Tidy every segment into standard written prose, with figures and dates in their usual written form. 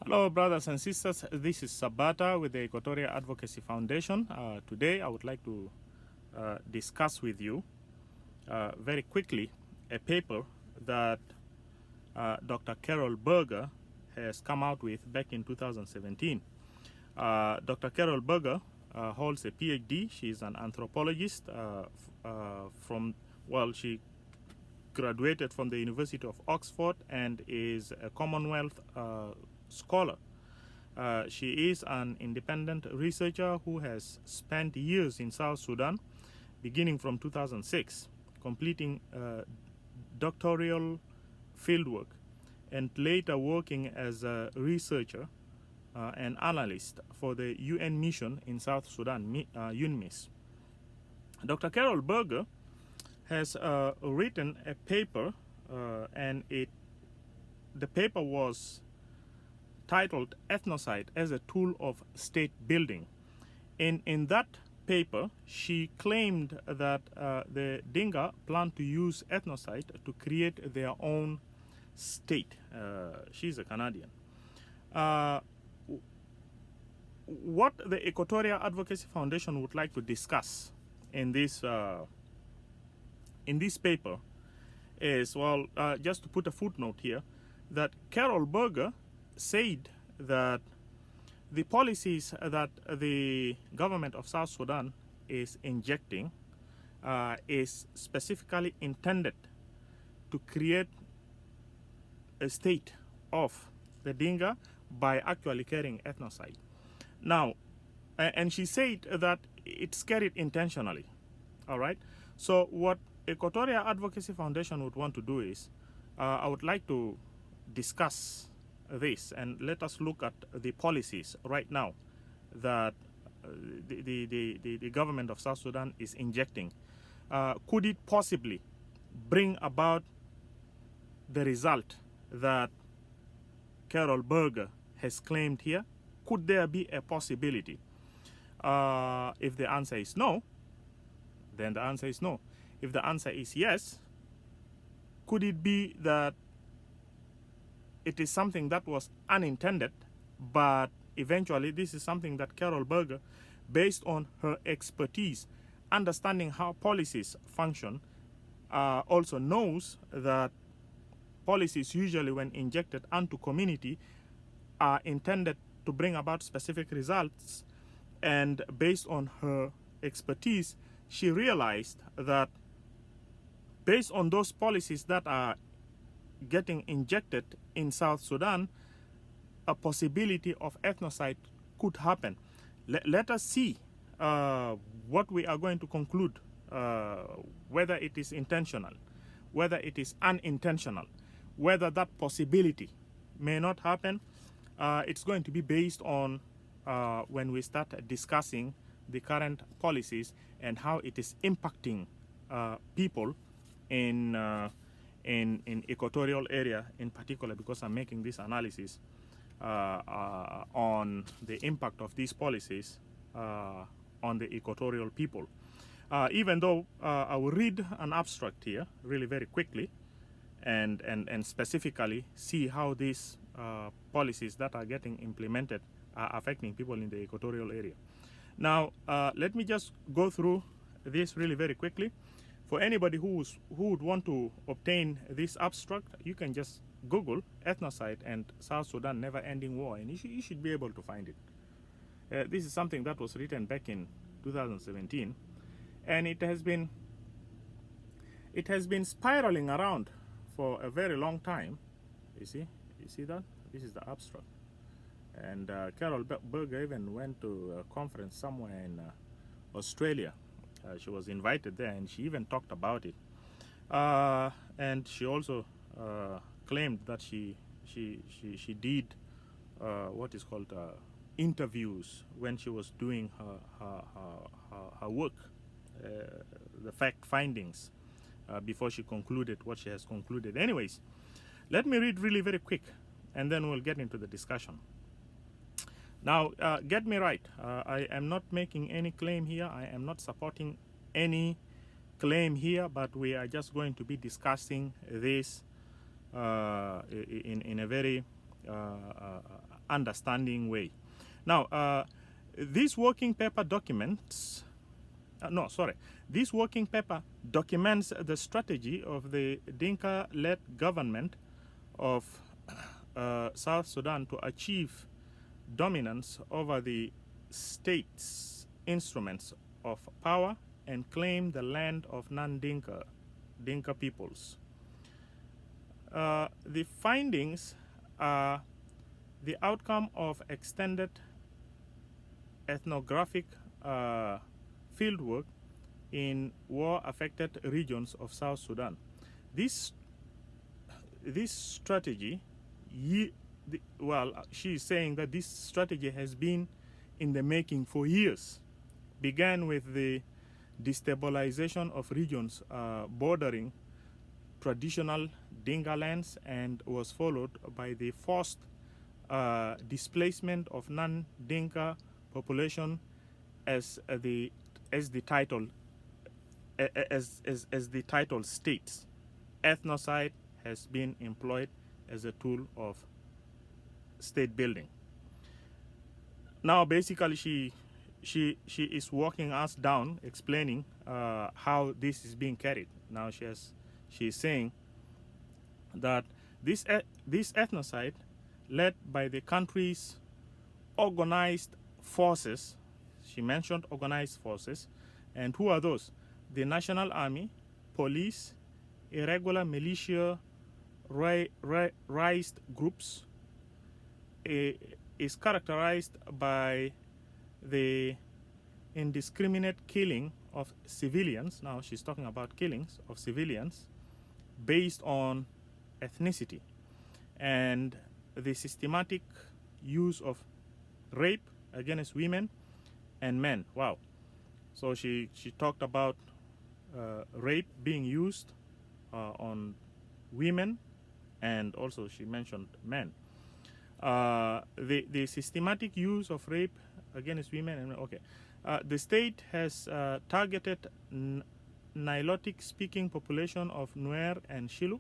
Hello, brothers and sisters. This is Sabata with the Equatorial Advocacy Foundation. Today, I would like to discuss with you very quickly a paper that Dr. Carol Berger has come out with back in 2017. Dr. Carol Berger holds a PhD. She's an anthropologist she graduated from the University of Oxford and is a Commonwealth scholar. She is an independent researcher who has spent years in South Sudan, beginning from 2006, completing doctoral fieldwork, and later working as a researcher and analyst for the UN mission in South Sudan, UNMISS. Dr. Carol Berger has written a paper, and the paper was titled Ethnocide as a Tool of State Building. In that paper, she claimed that the Dinka plan to use ethnocide to create their own state. She's a Canadian. What the Equatorial Advocacy Foundation would like to discuss in this paper is, just to put a footnote here, that Carol Berger said that the policies that the government of South Sudan is injecting is specifically intended to create a state of the Dinka by actually carrying ethnocide. Now, and she said that it's carried intentionally. All right. So what Equatorial Advocacy Foundation would want to do is, I would like to discuss this and let us look at the policies right now that the government of South Sudan is injecting. Could it possibly bring about the result that Carol Berger has claimed here? Could there be a possibility? If the answer is no, then the answer is no. If the answer is yes, could it be that it is something that was unintended, but eventually this is something that Carol Berger, based on her expertise, understanding how policies function, also knows that policies usually when injected onto community are intended to bring about specific results, and based on her expertise, she realized that based on those policies that are getting injected in South Sudan, a possibility of ethnocide could happen. Let us see what we are going to conclude, whether it is intentional, whether it is unintentional, whether that possibility may not happen. It's going to be based on when we start discussing the current policies and how it is impacting people in equatorial area in particular, because I'm making this analysis on the impact of these policies on the equatorial people. Even though I will read an abstract here really very quickly and specifically see how these policies that are getting implemented are affecting people in the equatorial area. Now, let me just go through this really very quickly. For anybody who would want to obtain this abstract, you can just Google ethnocide and South Sudan never-ending war, and you should be able to find it. This is something that was written back in 2017, and it has been spiraling around for a very long time. You see that? This is the abstract. And Carol Berger even went to a conference somewhere in Australia. She was invited there, and she even talked about it. And she also claimed that she did what is called interviews when she was doing her work, the fact findings, before she concluded what she has concluded. Anyways, let me read really very quick, and then we'll get into the discussion. Now, get me right. I am not making any claim here. I am not supporting any claim here, but we are just going to be discussing this in a very understanding way. Now, this working paper documents, this working paper documents the strategy of the Dinka-led government of South Sudan to achieve dominance over the state's instruments of power and claim the land of non-Dinka peoples. The findings are the outcome of extended ethnographic fieldwork in war-affected regions of South Sudan. This strategy, she is saying that this strategy has been in the making for years. Began with the destabilization of regions bordering traditional Dinka lands and was followed by the forced displacement of non-Dinka population as the title states. Ethnocide has been employed as a tool of state building. Now, basically, she is walking us down, explaining how this is being carried. Now, she is saying that this ethnocide, led by the country's organized forces, she mentioned organized forces, and who are those? The National Army, police, irregular militia, raised groups, is characterized by the indiscriminate killing of civilians. Now she's talking about killings of civilians based on ethnicity, and the systematic use of rape against women and men. Wow. So she talked about rape being used on women, and also she mentioned men. The systematic use of rape against women and men. Okay. The state has targeted Nilotic speaking population of Nuer and Shilluk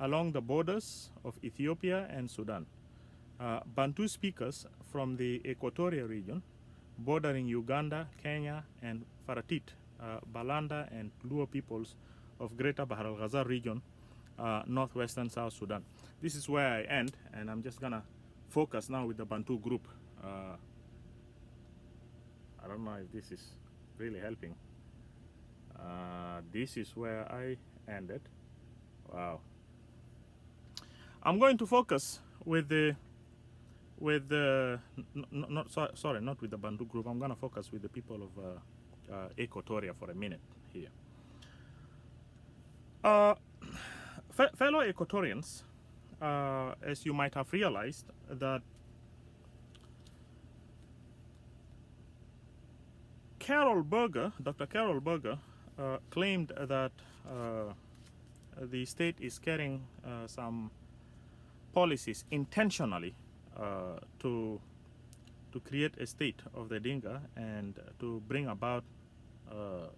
along the borders of Ethiopia and Sudan. Bantu speakers from the Equatorial region bordering Uganda, Kenya, and Faratit, Balanda, and Luo peoples of Greater Bahr al-Ghazal region, northwestern South Sudan. This is where I end, and I'm just gonna focus now with the Bantu group. I don't know if this is really helping. This is where I ended. Wow. I'm going to focus with the not with the Bantu group. I'm going to focus with the people of Equatoria for a minute here. Fellow Equatorians, as you might have realized, that Dr. Carol Berger claimed that the state is carrying some policies intentionally to create a state of the Dinka and to bring about a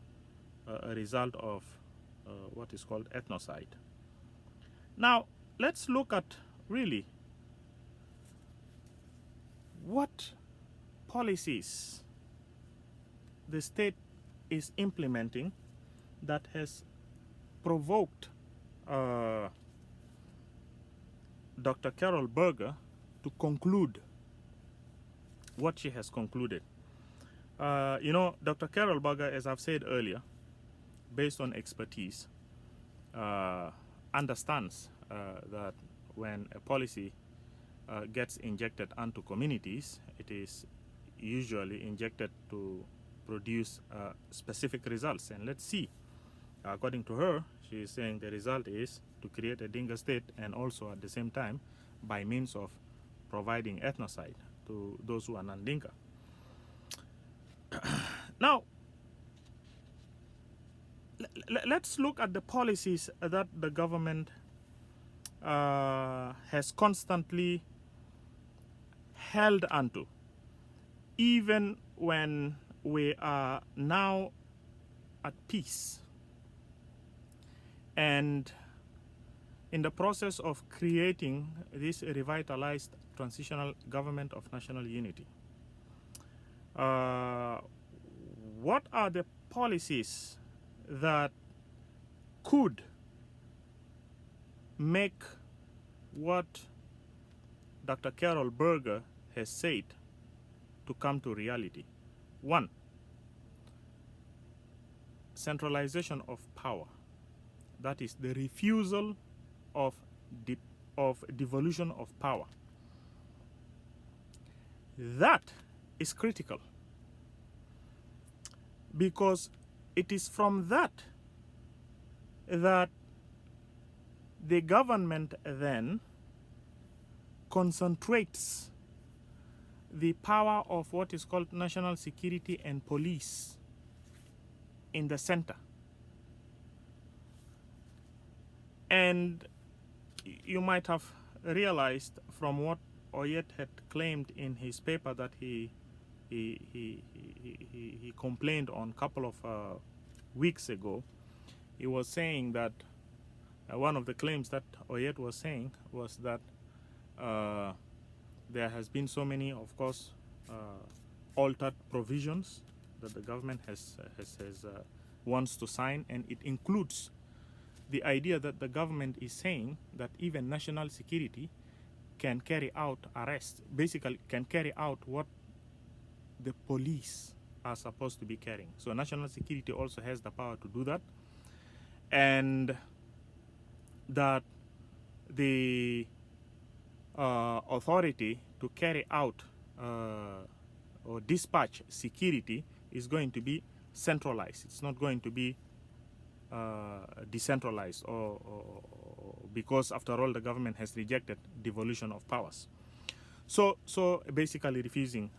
result of what is called ethnocide. Now, let's look at really what policies the state is implementing that has provoked Dr. Carol Berger to conclude what she has concluded. You know, Dr. Carol Berger, as I've said earlier, based on expertise, understands that when a policy gets injected onto communities, it is usually injected to produce specific results. And let's see, according to her, she is saying the result is to create a Dinka state, and also at the same time by means of providing ethnocide to those who are non-Dinka. Now, let's look at the policies that the government has constantly held onto, even when we are now at peace. And in the process of creating this revitalized transitional government of national unity, what are the policies that could make what Dr. Carol Berger has said to come to reality? One, centralization of power. That is the refusal of devolution of power. That is critical because it is from that the government then concentrates the power of what is called national security and police in the center. And you might have realized from what Oyet had claimed in his paper that he complained on a couple of weeks ago. He was saying that one of the claims that Oyet was saying was that there has been so many, of course, altered provisions that the government wants to sign, and it includes the idea that the government is saying that even national security can carry out arrests, basically can carry out what the police are supposed to be carrying. So national security also has the power to do that, and that the authority to carry out or dispatch security is going to be centralized. It's not going to be decentralized, or because after all the government has rejected devolution of powers. So basically refusing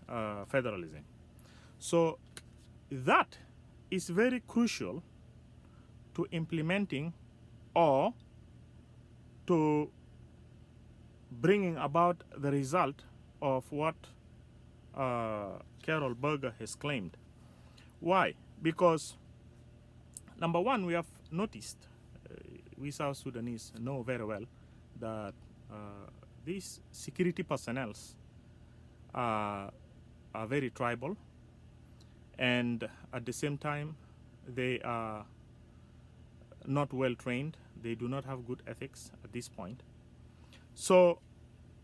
federalism. So that is very crucial to implementing or to bringing about the result of what Carol Berger has claimed. Why? Because number one, we have noticed, we South Sudanese know very well that these security personnel are very tribal, and at the same time they are not well trained. They do not have good ethics at this point. So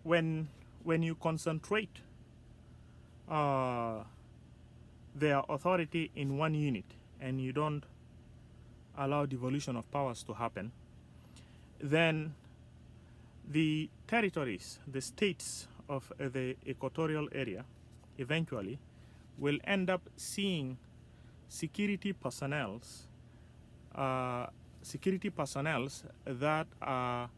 when you concentrate their authority in one unit and you don't allow devolution of powers to happen, then the territories, the states of the equatorial area eventually will end up seeing security personnels that are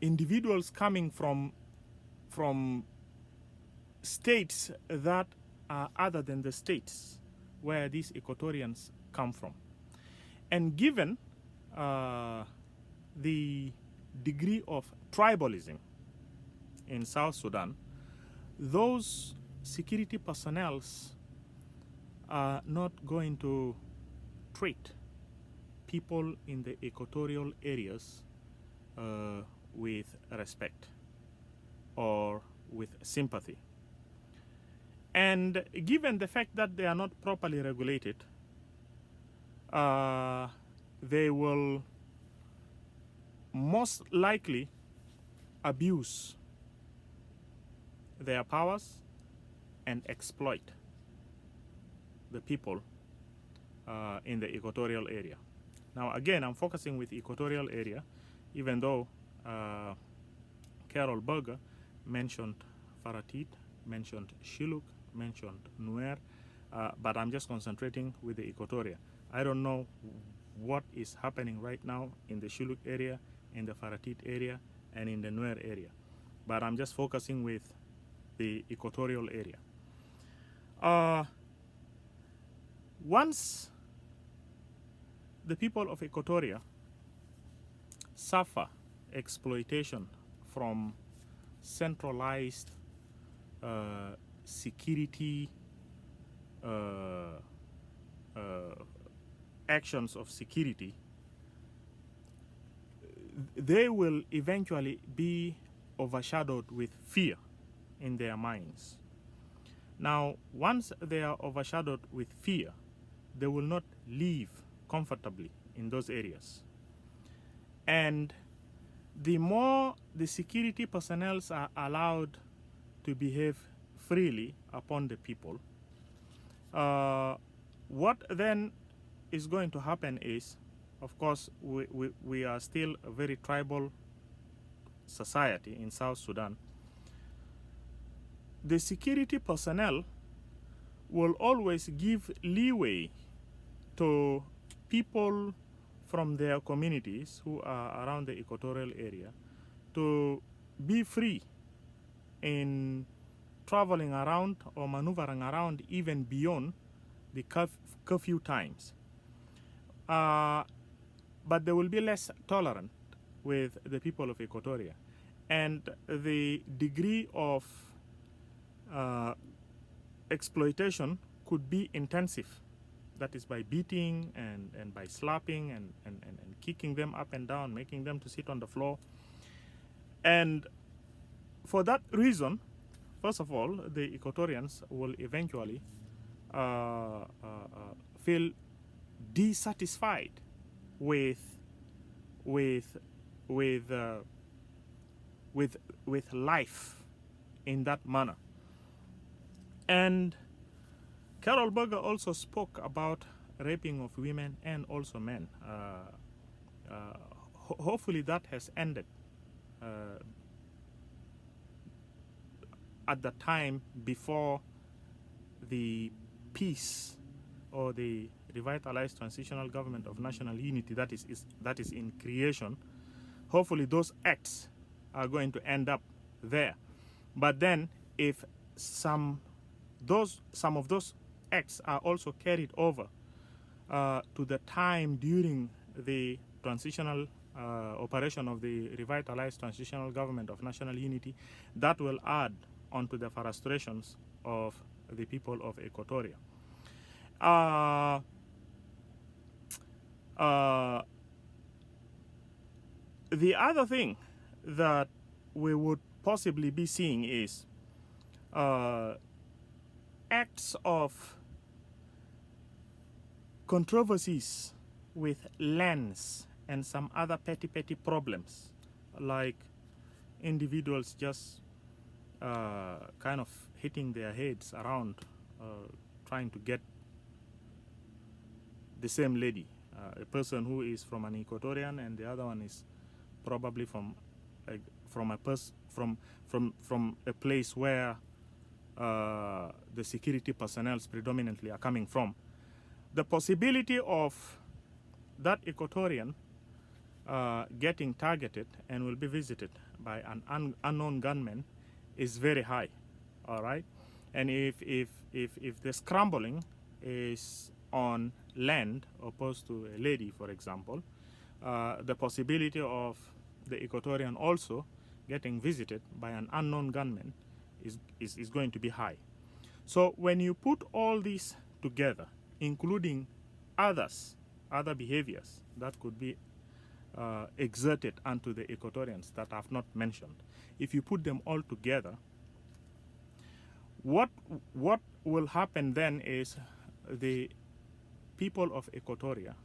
individuals coming from states that are other than the states where these Equatorians come from. And given the degree of tribalism in South Sudan, those security personnel are not going to treat people in the equatorial areas with respect or with sympathy. And given the fact that they are not properly regulated, they will most likely abuse their powers and exploit the people in the equatorial area. Now again, I'm focusing with the equatorial area, even though Carol Berger mentioned Faratit, mentioned Shiluk, mentioned Nuer, but I'm just concentrating with the Equatoria. I don't know what is happening right now in the Shiluk area, in the Faratit area, and in the Nuer area, but I'm just focusing with the equatorial area. Once the people of Equatoria suffer exploitation from centralized security actions of security, they will eventually be overshadowed with fear in their minds. Now, once they are overshadowed with fear, they will not live comfortably in those areas. And the more the security personnel are allowed to behave freely upon the people, what then is going to happen is, of course, we are still a very tribal society in South Sudan. The security personnel will always give leeway to people from their communities who are around the equatorial area to be free in traveling around or maneuvering around even beyond the curfew times. But they will be less tolerant with the people of Equatoria. And the degree of exploitation could be intensive. That is by beating and by slapping and kicking them up and down, making them to sit on the floor. And for that reason, first of all, the Equatorians will eventually feel dissatisfied with life in that manner. And Carol Berger also spoke about raping of women and also men. Hopefully that has ended at the time before the peace or the revitalized transitional government of national unity that is in creation. Hopefully those acts are going to end up there. But then if some of those acts are also carried over to the time during the transitional operation of the revitalized transitional government of national unity, that will add onto the frustrations of the people of Equatoria. The other thing that we would possibly be seeing is acts of controversies with lands and some other petty problems, like individuals just kind of hitting their heads around trying to get the same lady, a person who is from an Equatorian and the other one is probably from a place where the security personnel predominantly are coming from. The possibility of that Equatorian getting targeted and will be visited by an unknown gunman is very high, all right? And if the scrambling is on land opposed to a lady, for example, the possibility of the Equatorian also getting visited by an unknown gunman is going to be high. So when you put all these together, including other behaviors that could be exerted onto the Equatorians that I've not mentioned, if you put them all together, what will happen then is the people of Equatoria,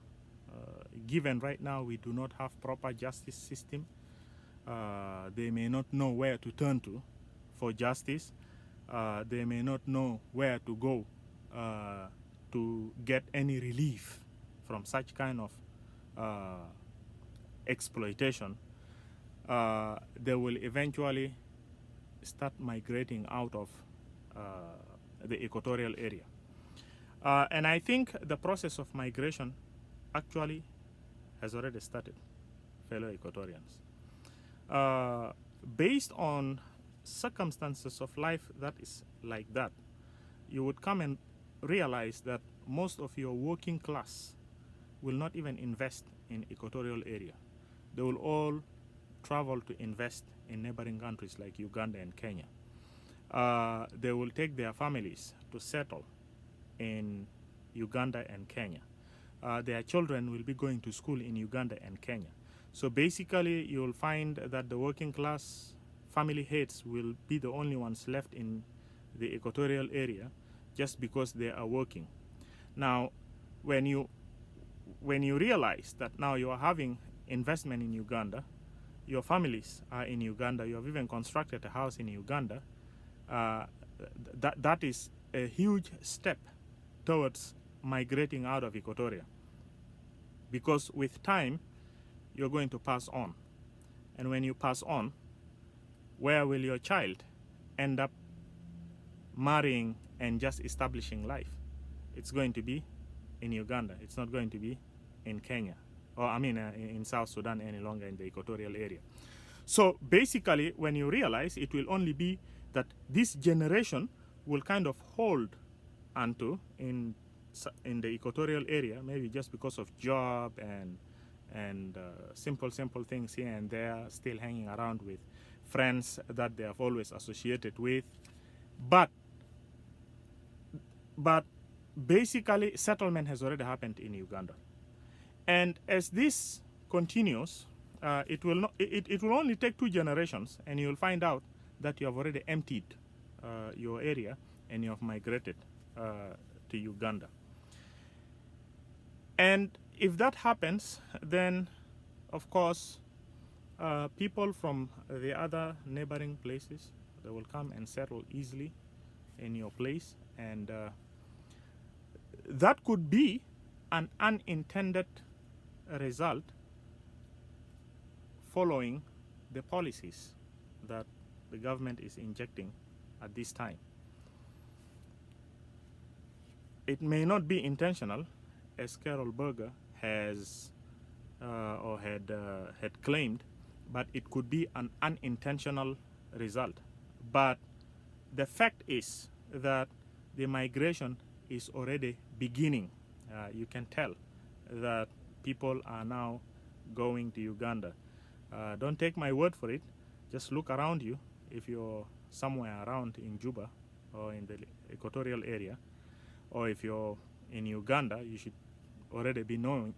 given right now we do not have proper justice system, they may not know where to turn to for justice, they may not know where to go to get any relief from such kind of exploitation. They will eventually start migrating out of the equatorial area. And I think the process of migration actually has already started, fellow Equatorians. Based on circumstances of life that is like that, you would come and realize that most of your working class will not even invest in equatorial area. They will all travel to invest in neighboring countries like Uganda and Kenya. They will take their families to settle in Uganda and Kenya. Their children will be going to school in Uganda and Kenya. So basically, you'll find that the working class family heads will be the only ones left in the equatorial area just because they are working. Now, when you realize that now you are having investment in Uganda, your families are in Uganda, you have even constructed a house in Uganda, that is a huge step towards migrating out of Equatoria. Because with time, you're going to pass on. And when you pass on, where will your child end up marrying and just establishing life? It's going to be in Uganda. It's not going to be in Kenya, or I mean in South Sudan any longer, in the equatorial area. So basically, when you realize, it will only be that this generation will kind of hold onto in the equatorial area, maybe just because of job and simple things here and there, still hanging around with friends that they have always associated with, but basically settlement has already happened in Uganda. And as this continues, it will only take 2 generations, and you'll find out that you have already emptied your area and you have migrated to Uganda. And if that happens, then of course people from the other neighboring places, they will come and settle easily in your place, and that could be an unintended result following the policies that the government is injecting at this time. It may not be intentional, as Carol Berger has or had claimed, but it could be an unintentional result. But the fact is that the migration is already beginning. You can tell that people are now going to Uganda. Don't take my word for it. Just look around you. If you're somewhere around in Juba or in the equatorial area, or if you're in Uganda, you should already be knowing,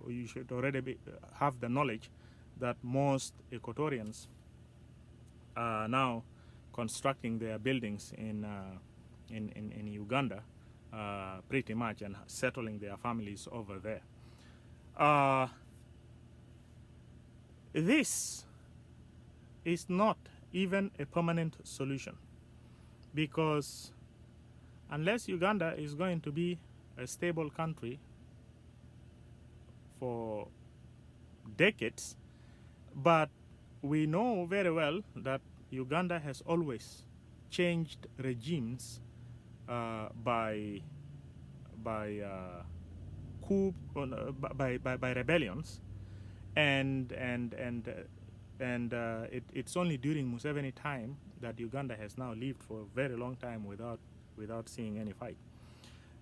you should already have the knowledge that most Equatorians are now constructing their buildings in Uganda, pretty much, and settling their families over there. This is not even a permanent solution, because unless Uganda is going to be a stable country for decades, but we know very well that Uganda has always changed regimes by coup, by rebellions, and it's only during Museveni time that Uganda has now lived for a very long time without seeing any fight.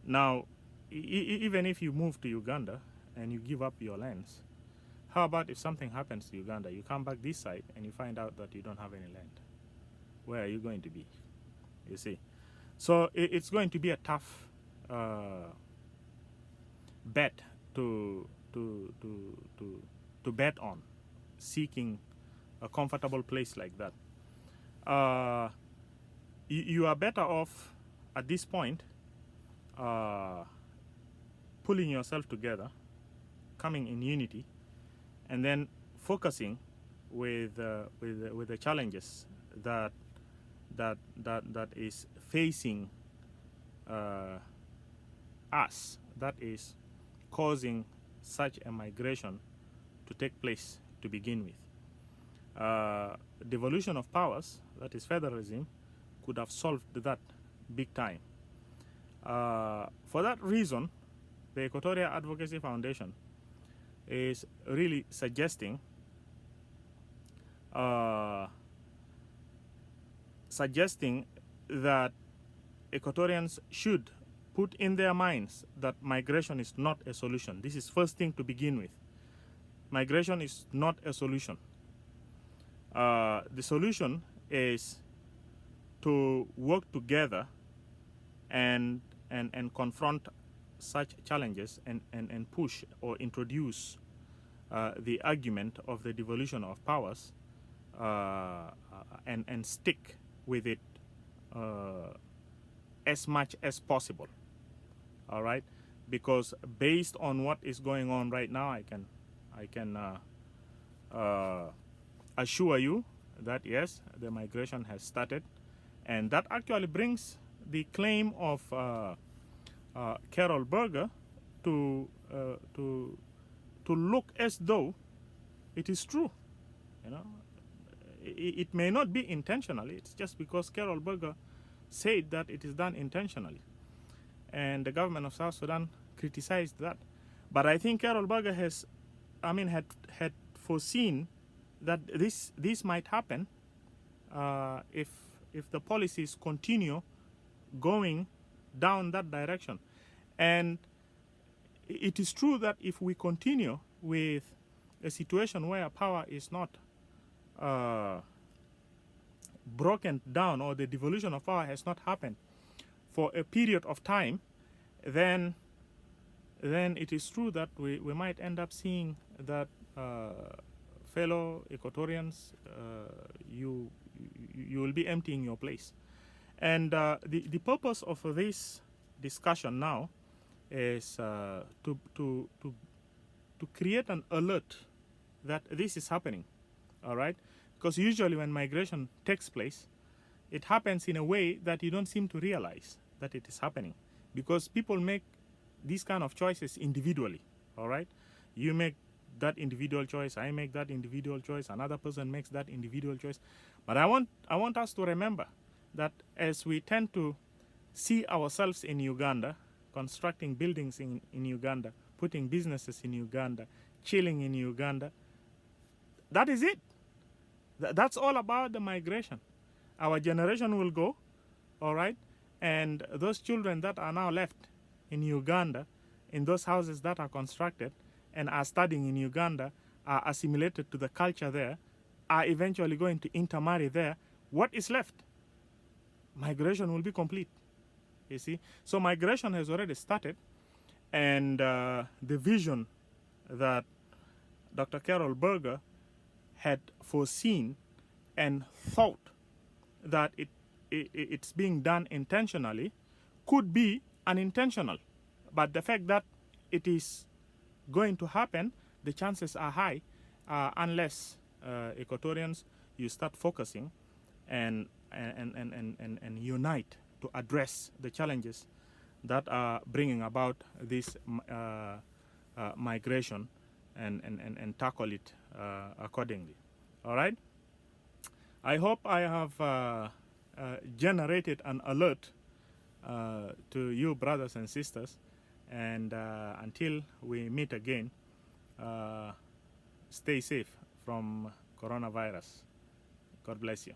Now, even if you move to Uganda and you give up your lands, how about if something happens to Uganda? You come back this side and you find out that you don't have any land. Where are you going to be? You see, so it's going to be a tough bet to bet on, seeking a comfortable place like that. You are better off at this point pulling yourself together, coming in unity, and then focusing with the challenges that is facing us, that is causing such a migration to take place to begin with. Devolution of powers, that is federalism, could have solved that big time. For that reason, the Equatorial Advocacy Foundation is really suggesting that Equatorians should put in their minds that migration is not a solution. This is first thing to begin with. Migration is not a solution. The solution is to work together and confront such challenges and push or introduce the argument of the devolution of powers and stick with it as much as possible. All right, because based on what is going on right now, I can assure you that yes, the migration has started, and that actually brings the claim of Carol Berger to look as though it is true. You know, it may not be intentionally. It's just because Carol Berger said that it is done intentionally, and the government of South Sudan criticized that. But I think Carol Berger has, had foreseen that this might happen if the policies continue going down that direction. And it is true that if we continue with a situation where power is not broken down, or the devolution of power has not happened for a period of time, then it is true that we might end up seeing that fellow Equatorians, you will be emptying your place. And the purpose of this discussion now is to create an alert that this is happening. All right, because usually when migration takes place, it happens in a way that you don't seem to realize that it is happening, because people make these kind of choices individually. All right, you make that individual choice, I make that individual choice, another person makes that individual choice. But I want us to remember that as we tend to see ourselves in Uganda, constructing buildings in Uganda, putting businesses in Uganda, chilling in Uganda, that is it. That's all about the migration. Our generation will go, all right, and those children that are now left in Uganda, in those houses that are constructed and are studying in Uganda, are assimilated to the culture there, are eventually going to intermarry there. What is left? Migration will be complete, you see. So migration has already started, and the vision that Dr. Carol Berger had foreseen and thought that it's being done intentionally could be unintentional. But the fact that it is going to happen, the chances are high, unless Equatorians, you start focusing and unite to address the challenges that are bringing about this migration and tackle it accordingly. All right? I hope I have generated an alert to you, brothers and sisters, and until we meet again, stay safe from coronavirus. God bless you.